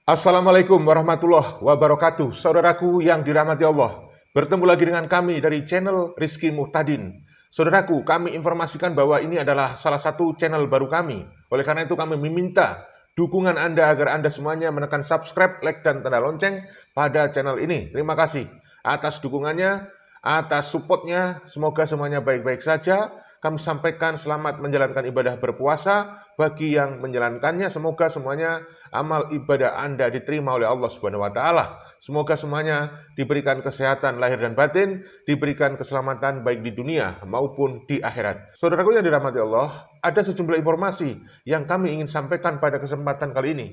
Assalamualaikum warahmatullahi wabarakatuh. Saudaraku yang dirahmati Allah, bertemu lagi dengan kami dari channel Rizky Muhtadin. Saudaraku, kami informasikan bahwa ini adalah salah satu channel baru kami. Oleh karena itu kami meminta dukungan Anda agar Anda semuanya menekan subscribe, like, dan tanda lonceng pada channel ini. Terima kasih atas dukungannya, atas supportnya. Semoga semuanya baik-baik saja. Kami sampaikan selamat menjalankan ibadah berpuasa bagi yang menjalankannya. Semoga semuanya amal ibadah Anda diterima oleh Allah Subhanahu wa taala. Semoga semuanya diberikan kesehatan lahir dan batin, diberikan keselamatan baik di dunia maupun di akhirat. Saudaraku yang dirahmati Allah, ada sejumlah informasi yang kami ingin sampaikan pada kesempatan kali ini.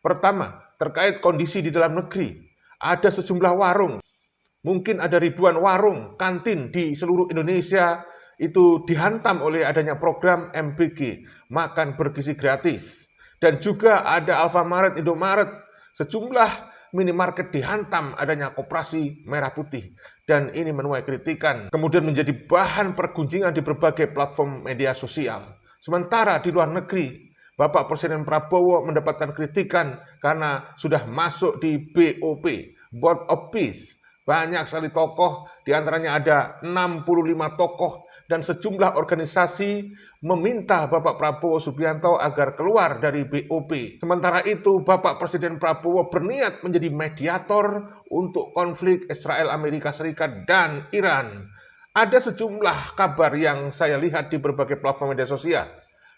Pertama, terkait kondisi di dalam negeri. Ada sejumlah warung, mungkin ada ribuan warung, kantin di seluruh Indonesia itu dihantam oleh adanya program MBG, makan bergizi gratis. Dan juga ada Alfamart, Indomaret, sejumlah minimarket dihantam adanya koperasi merah putih. Dan ini menuai kritikan, kemudian menjadi bahan pergunjingan di berbagai platform media sosial. Sementara di luar negeri, Bapak Presiden Prabowo mendapatkan kritikan karena sudah masuk di BOP, Board of Peace. Banyak sekali tokoh, diantaranya ada 65 tokoh, dan sejumlah organisasi meminta Bapak Prabowo Subianto agar keluar dari BOP. Sementara itu, Bapak Presiden Prabowo berniat menjadi mediator untuk konflik Israel, Amerika Serikat, dan Iran. Ada sejumlah kabar yang saya lihat di berbagai platform media sosial.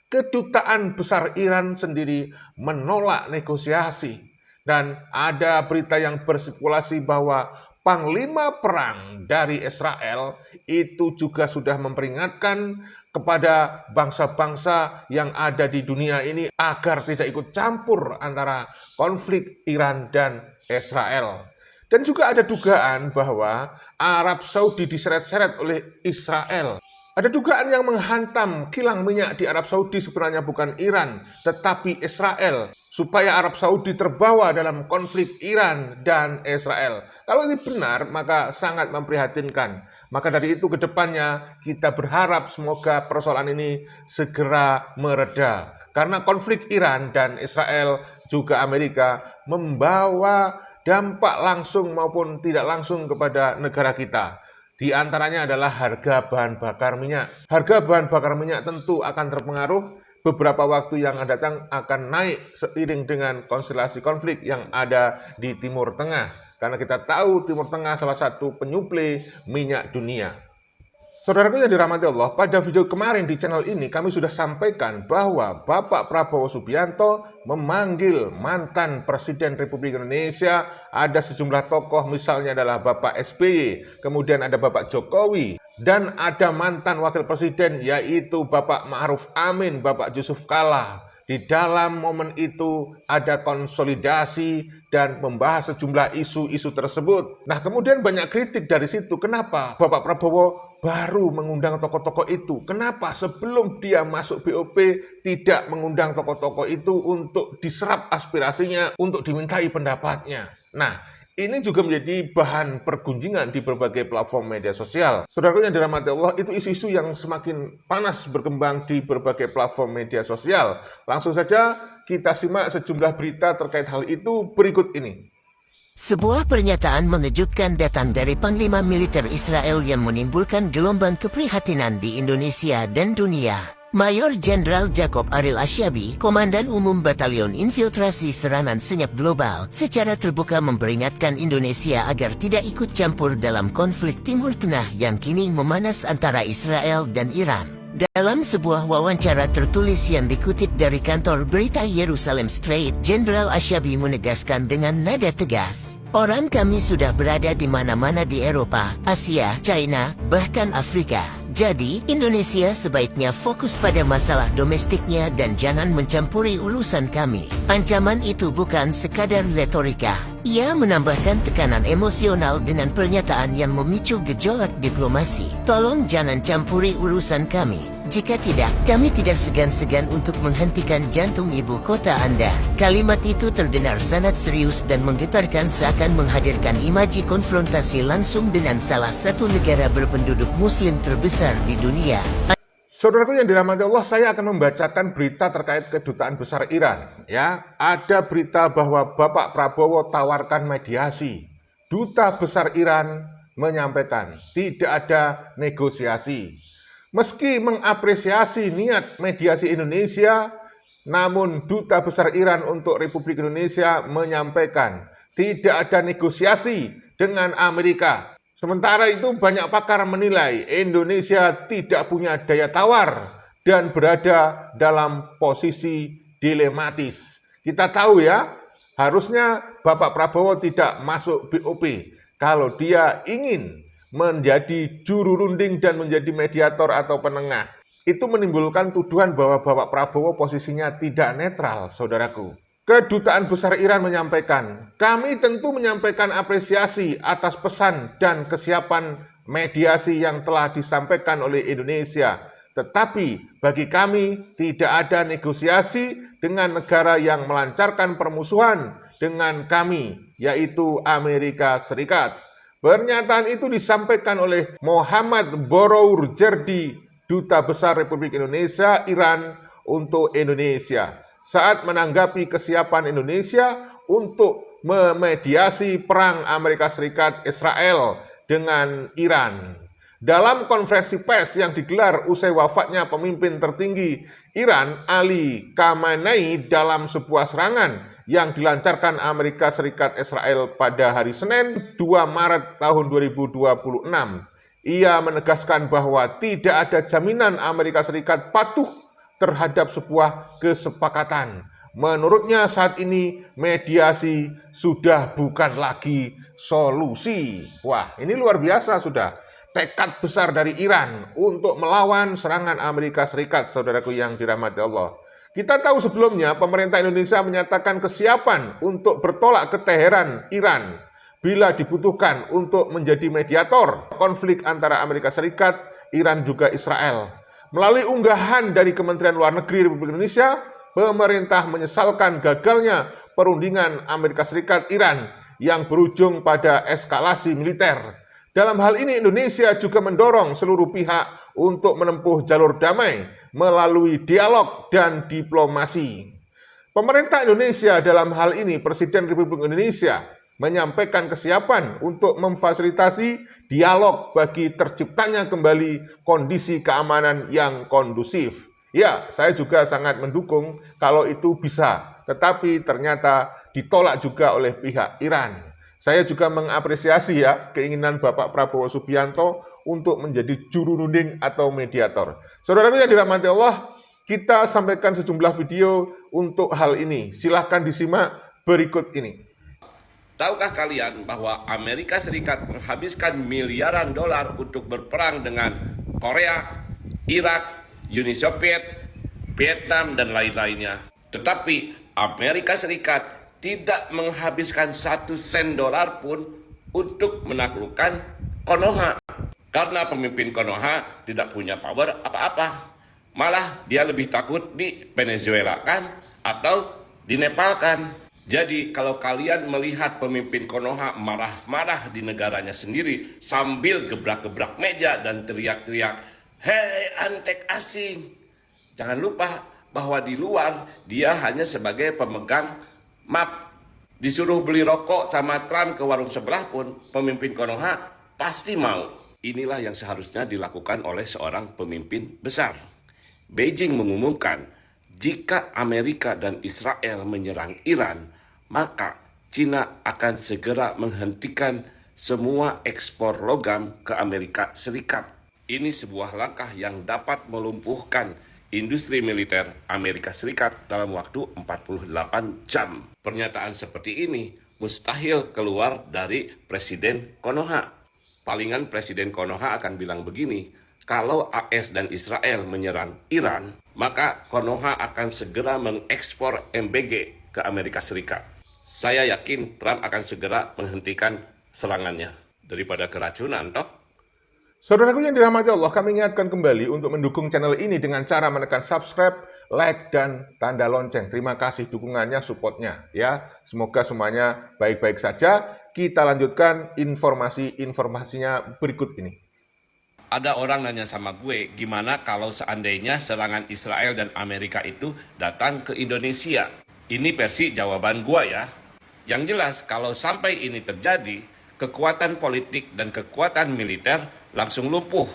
Kedutaan besar Iran sendiri menolak negosiasi. Dan ada berita yang berspekulasi bahwa Panglima perang dari Israel itu juga sudah memperingatkan kepada bangsa-bangsa yang ada di dunia ini agar tidak ikut campur antara konflik Iran dan Israel. Dan juga ada dugaan bahwa Arab Saudi diseret-seret oleh Israel. Ada dugaan yang menghantam kilang minyak di Arab Saudi sebenarnya bukan Iran, tetapi Israel, supaya Arab Saudi terbawa dalam konflik Iran dan Israel. Kalau ini benar, maka sangat memprihatinkan. Maka dari itu ke depannya kita berharap semoga persoalan ini segera mereda. Karena konflik Iran dan Israel juga Amerika membawa dampak langsung maupun tidak langsung kepada negara kita. Di antaranya adalah harga bahan bakar minyak. Harga bahan bakar minyak tentu akan terpengaruh. Beberapa waktu yang akan datang akan naik seiring dengan konstelasi konflik yang ada di Timur Tengah. Karena kita tahu Timur Tengah salah satu penyuplai minyak dunia. Saudaraku yang dirahmati Allah, pada video kemarin di channel ini kami sudah sampaikan bahwa Bapak Prabowo Subianto memanggil mantan Presiden Republik Indonesia. Ada sejumlah tokoh, misalnya adalah Bapak SBY, kemudian ada Bapak Jokowi, dan ada mantan Wakil Presiden yaitu Bapak Ma'ruf Amin, Bapak Yusuf Kalla. Di dalam momen itu ada konsolidasi dan membahas sejumlah isu-isu tersebut. Nah, kemudian banyak kritik dari situ. Kenapa Bapak Prabowo baru mengundang tokoh-tokoh itu? Kenapa sebelum dia masuk BOP tidak mengundang tokoh-tokoh itu untuk diserap aspirasinya, untuk dimintai pendapatnya? Nah, ini juga menjadi bahan pergunjingan di berbagai platform media sosial. Saudaraku yang dirahmati Allah, itu isu-isu yang semakin panas berkembang di berbagai platform media sosial. Langsung saja kita simak sejumlah berita terkait hal itu berikut ini. Sebuah pernyataan mengejutkan datang dari Panglima Militer Israel yang menimbulkan gelombang keprihatinan di Indonesia dan dunia. Mayor Jenderal Jacob Ariel Asyabi, Komandan Umum Batalion Infiltrasi Serangan Senyap Global, secara terbuka memperingatkan Indonesia agar tidak ikut campur dalam konflik Timur Tengah yang kini memanas antara Israel dan Iran. Dalam sebuah wawancara tertulis yang dikutip dari kantor berita Yerusalem Straight, Jenderal Asyabi menegaskan dengan nada tegas, "Orang kami sudah berada di mana-mana di Eropa, Asia, China, bahkan Afrika. Jadi, Indonesia sebaiknya fokus pada masalah domestiknya dan jangan mencampuri urusan kami." Ancaman itu bukan sekadar retorika. Ia menambahkan tekanan emosional dengan pernyataan yang memicu gejolak diplomasi. "Tolong jangan campuri urusan kami. Jika tidak, kami tidak segan-segan untuk menghentikan jantung ibu kota Anda." Kalimat itu terdengar sangat serius dan menggetarkan seakan menghadirkan imaji konfrontasi langsung dengan salah satu negara berpenduduk muslim terbesar di dunia. Saudaraku yang dirahmati Allah, saya akan membacakan berita terkait kedutaan besar Iran. Ya, ada berita bahwa Bapak Prabowo tawarkan mediasi. Duta besar Iran menyampaikan tidak ada negosiasi. Meski mengapresiasi niat mediasi Indonesia, namun Duta Besar Iran untuk Republik Indonesia menyampaikan tidak ada negosiasi dengan Amerika. Sementara itu banyak pakar menilai Indonesia tidak punya daya tawar dan berada dalam posisi dilematis. Kita tahu ya, harusnya Bapak Prabowo tidak masuk BOP kalau dia ingin menjadi juru runding dan menjadi mediator atau penengah. Itu menimbulkan tuduhan bahwa Bapak Prabowo posisinya tidak netral, saudaraku. Kedutaan Besar Iran menyampaikan, kami tentu menyampaikan apresiasi atas pesan dan kesiapan mediasi yang telah disampaikan oleh Indonesia. Tetapi bagi kami tidak ada negosiasi dengan negara yang melancarkan permusuhan dengan kami, yaitu Amerika Serikat. Pernyataan itu disampaikan oleh Muhammad Borour Jerdi, Duta Besar Republik Indonesia Iran untuk Indonesia, saat menanggapi kesiapan Indonesia untuk memediasi perang Amerika Serikat Israel dengan Iran. Dalam konferensi pers yang digelar usai wafatnya pemimpin tertinggi Iran, Ali Khamenei, dalam sebuah serangan yang dilancarkan Amerika Serikat Israel pada hari Senin 2 Maret tahun 2026. Ia menegaskan bahwa tidak ada jaminan Amerika Serikat patuh terhadap sebuah kesepakatan. Menurutnya saat ini mediasi sudah bukan lagi solusi. Wah, ini luar biasa sudah. Tekad besar dari Iran untuk melawan serangan Amerika Serikat, saudaraku yang dirahmati Allah. Kita tahu sebelumnya pemerintah Indonesia menyatakan kesiapan untuk bertolak ke Teheran, Iran, bila dibutuhkan untuk menjadi mediator konflik antara Amerika Serikat, Iran juga Israel. Melalui unggahan dari Kementerian Luar Negeri Republik Indonesia, pemerintah menyesalkan gagalnya perundingan Amerika Serikat-Iran yang berujung pada eskalasi militer. Dalam hal ini Indonesia juga mendorong seluruh pihak untuk menempuh jalur damai melalui dialog dan diplomasi. Pemerintah Indonesia dalam hal ini Presiden Republik Indonesia menyampaikan kesiapan untuk memfasilitasi dialog bagi terciptanya kembali kondisi keamanan yang kondusif. Ya, saya juga sangat mendukung kalau itu bisa, tetapi ternyata ditolak juga oleh pihak Iran. Saya juga mengapresiasi ya keinginan Bapak Prabowo Subianto untuk menjadi juru runding atau mediator. Saudaraku yang dirahmati Allah, kita sampaikan sejumlah video untuk hal ini. Silahkan disimak berikut ini. Tahukah kalian bahwa Amerika Serikat menghabiskan miliaran dolar untuk berperang dengan Korea, Irak, Uni Soviet, Vietnam, dan lain-lainnya. Tetapi Amerika Serikat tidak menghabiskan 1 sen dolar pun untuk menaklukkan Konoha. Karena pemimpin Konoha tidak punya power apa-apa. Malah dia lebih takut di Venezuela kan atau di Nepal kan. Jadi kalau kalian melihat pemimpin Konoha marah-marah di negaranya sendiri sambil gebrak-gebrak meja dan teriak-teriak, "Hei antek asing!" Jangan lupa bahwa di luar dia hanya sebagai pemegang map. Disuruh beli rokok sama Trump ke warung sebelah pun pemimpin Konoha pasti mau. Inilah yang seharusnya dilakukan oleh seorang pemimpin besar. Beijing mengumumkan jika Amerika dan Israel menyerang Iran, maka Cina akan segera menghentikan semua ekspor logam ke Amerika Serikat. Ini sebuah langkah yang dapat melumpuhkan industri militer Amerika Serikat dalam waktu 48 jam. Pernyataan seperti ini mustahil keluar dari Presiden Konoha. Palingan Presiden Konoha akan bilang begini, kalau AS dan Israel menyerang Iran, maka Konoha akan segera mengekspor MBG ke Amerika Serikat. Saya yakin Trump akan segera menghentikan serangannya daripada keracunan, toh. Saudaraku yang dirahmati Allah, kami ingatkan kembali untuk mendukung channel ini dengan cara menekan subscribe, like, dan tanda lonceng. Terima kasih dukungannya, supportnya. Ya, semoga semuanya baik-baik saja. Kita lanjutkan informasinya berikut ini. Ada orang nanya sama gue, gimana kalau seandainya serangan Israel dan Amerika itu datang ke Indonesia? Ini versi jawaban gue ya. Yang jelas, kalau sampai ini terjadi, kekuatan politik dan kekuatan militer langsung lumpuh.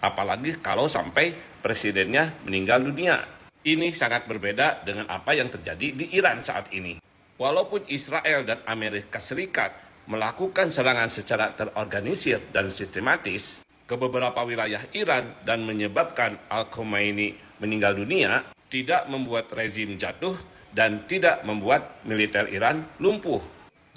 Apalagi kalau sampai presidennya meninggal dunia. Ini sangat berbeda dengan apa yang terjadi di Iran saat ini. Walaupun Israel dan Amerika Serikat melakukan serangan secara terorganisir dan sistematis ke beberapa wilayah Iran dan menyebabkan Al-Khomeini meninggal dunia, tidak membuat rezim jatuh dan tidak membuat militer Iran lumpuh.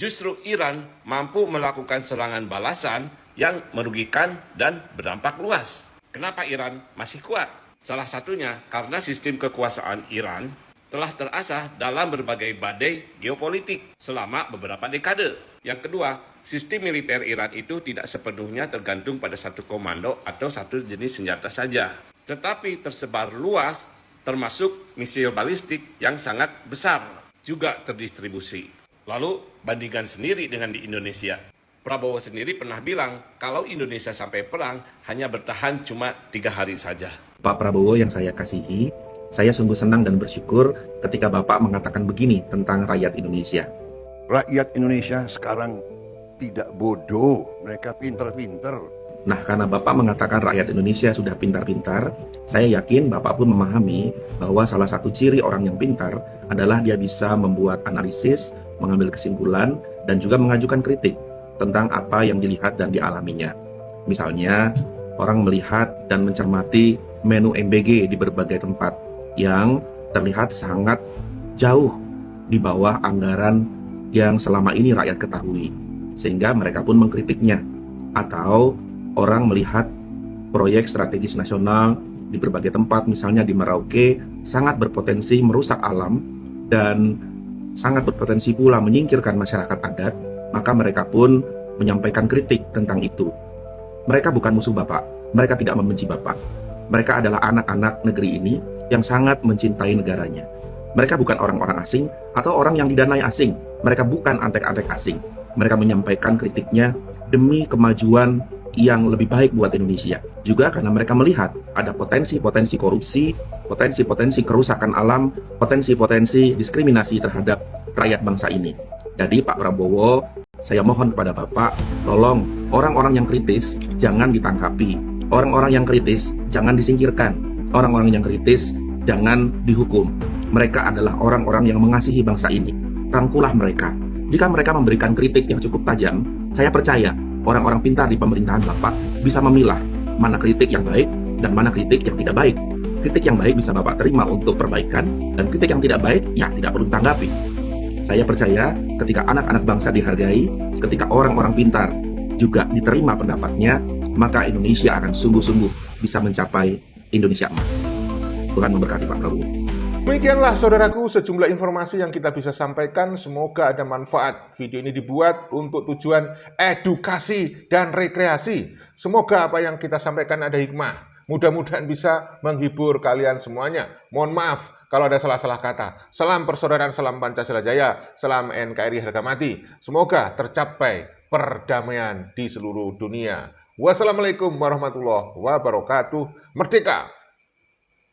Justru Iran mampu melakukan serangan balasan yang merugikan dan berdampak luas. Kenapa Iran masih kuat? Salah satunya karena sistem kekuasaan Iran telah terasah dalam berbagai badai geopolitik selama beberapa dekade. Yang kedua, sistem militer Iran itu tidak sepenuhnya tergantung pada satu komando atau satu jenis senjata saja, tetapi tersebar luas, termasuk misil balistik yang sangat besar, juga terdistribusi. Lalu, bandingkan sendiri dengan di Indonesia. Prabowo sendiri pernah bilang, kalau Indonesia sampai perang, hanya bertahan cuma 3 hari saja. Pak Prabowo yang saya kasihi, saya sungguh senang dan bersyukur ketika Bapak mengatakan begini tentang rakyat Indonesia. Rakyat Indonesia sekarang tidak bodoh, mereka pinter-pinter. Nah, karena Bapak mengatakan rakyat Indonesia sudah pintar-pintar, saya yakin Bapak pun memahami bahwa salah satu ciri orang yang pintar adalah dia bisa membuat analisis, mengambil kesimpulan, dan juga mengajukan kritik tentang apa yang dilihat dan dialaminya. Misalnya, orang melihat dan mencermati menu MBG di berbagai tempat yang terlihat sangat jauh di bawah anggaran yang selama ini rakyat ketahui, sehingga mereka pun mengkritiknya. Atau orang melihat proyek strategis nasional di berbagai tempat, misalnya di Merauke, sangat berpotensi merusak alam dan sangat berpotensi pula menyingkirkan masyarakat adat, maka mereka pun menyampaikan kritik tentang itu. Mereka bukan musuh Bapak, mereka tidak membenci Bapak. Mereka adalah anak-anak negeri ini yang sangat mencintai negaranya. Mereka bukan orang-orang asing atau orang yang didanai asing. Mereka bukan antek-antek asing. Mereka menyampaikan kritiknya demi kemajuan yang lebih baik buat Indonesia. Juga karena mereka melihat ada potensi-potensi korupsi, potensi-potensi kerusakan alam, potensi-potensi diskriminasi terhadap rakyat bangsa ini. Jadi Pak Prabowo, saya mohon kepada Bapak, tolong orang-orang yang kritis jangan ditangkapi. Orang-orang yang kritis jangan disingkirkan. Orang-orang yang kritis jangan dihukum. Mereka adalah orang-orang yang mengasihi bangsa ini. Rangkulah mereka. Jika mereka memberikan kritik yang cukup tajam, saya percaya orang-orang pintar di pemerintahan Bapak bisa memilah mana kritik yang baik dan mana kritik yang tidak baik. Kritik yang baik bisa Bapak terima untuk perbaikan, dan kritik yang tidak baik, ya tidak perlu ditanggapi. Saya percaya ketika anak-anak bangsa dihargai, ketika orang-orang pintar juga diterima pendapatnya, maka Indonesia akan sungguh-sungguh bisa mencapai Indonesia emas. Tuhan memberkati Pak Prabowo. Demikianlah saudaraku sejumlah informasi yang kita bisa sampaikan. Semoga ada manfaat. Video ini dibuat untuk tujuan edukasi dan rekreasi. Semoga apa yang kita sampaikan ada hikmah. Mudah-mudahan bisa menghibur kalian semuanya. Mohon maaf kalau ada salah-salah kata. Salam persaudaraan, salam Pancasila Jaya, salam NKRI harga mati. Semoga tercapai perdamaian di seluruh dunia. Wassalamualaikum warahmatullahi wabarakatuh. Merdeka!